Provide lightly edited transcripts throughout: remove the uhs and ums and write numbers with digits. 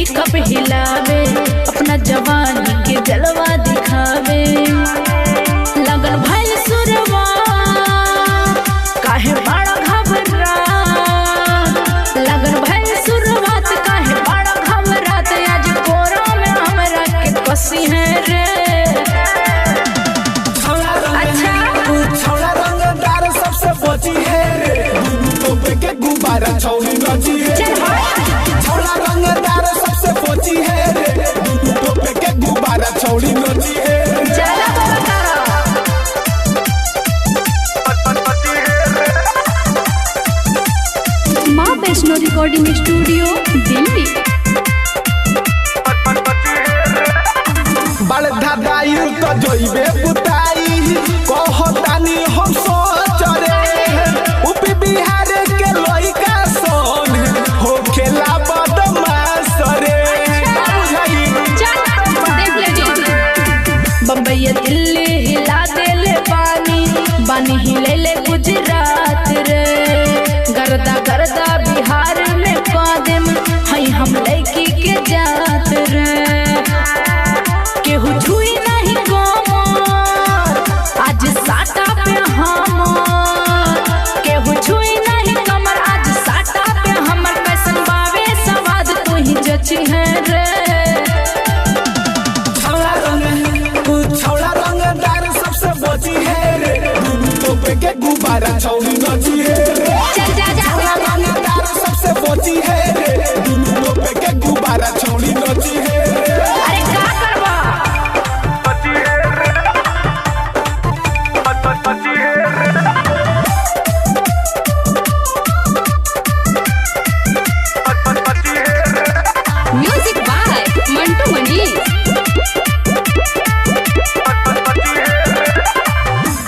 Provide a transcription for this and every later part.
Pickup हिलावे, अपना जवानी के जलवा दिखावे। लगन भइल सुरवा काहे बड़ा घबरा, लगन भइल सुरवात काहे बड़ा घबरात। आज कोरा में हमरा के कसी है रे। छौड़ा रंगदार सबसे बची है रे, टोपे के गुब्बारा छौड़ी नची है। छौड़ा रंगदार सबसे बची है रे, टोपे के गुब्बारा छौड़ी नची है। माँ वैष्णो रिकॉर्डिंग स्टूडियो दिल्ली। बड़ धदाई तो जोइबे बुताई, कहतानी हम सोच रे। यूपी बिहार के लइका सन हो खेला बदमाश रे। बम्बई दिल्ली हिला देले बानी हिलेले गुजरात रे। गर्दा गर्दा बिहार में कदम हई हम लड़की के जात रे। केहू छुई नहीं कमर आज साटा पे हमर, केहू छुई नहीं कमर आज साटा पे हमर। कैसन बावे सवाद तू ही जची है रे। छौड़ा रंगदार सबसे बची है रे, टोपे के गुब्बारा छौड़ी नची है। छौड़ा रंगदार सबसे बची है रे, टोपे के गुब्बारा छौड़ी नची है। अरे का करबा म्यूजिक बाय मंटू मनीष।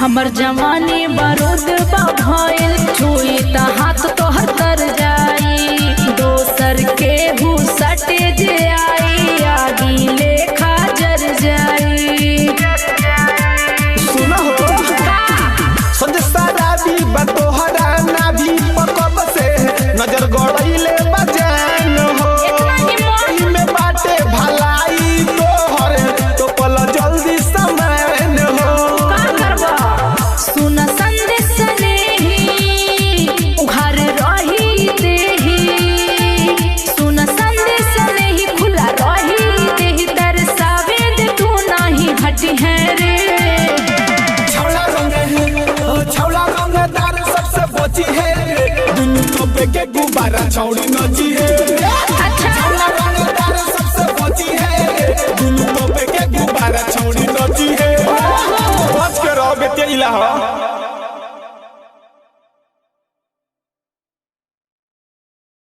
हमर जवानी बारूद बा भइल, छुई त हाथ तोहर तर जाई। दोसर के हु सटे जे आई, आगी लेखा जर जाई। सुनो संजसारा भी बतोहरा ना भी पकब से नजर गड़इले बजान हो। में बाटे भलाई तोहर तो पल जल्दी समान हो। सुन संदेश नेही उघार रही देही, सुन संदेश नेही खुला रही देही। तरसावे दे तू नाही हटी है रे। छौड़ा रंगदार सबसे बची है रे, टोपे के गुब्बारा छौड़ी नची है।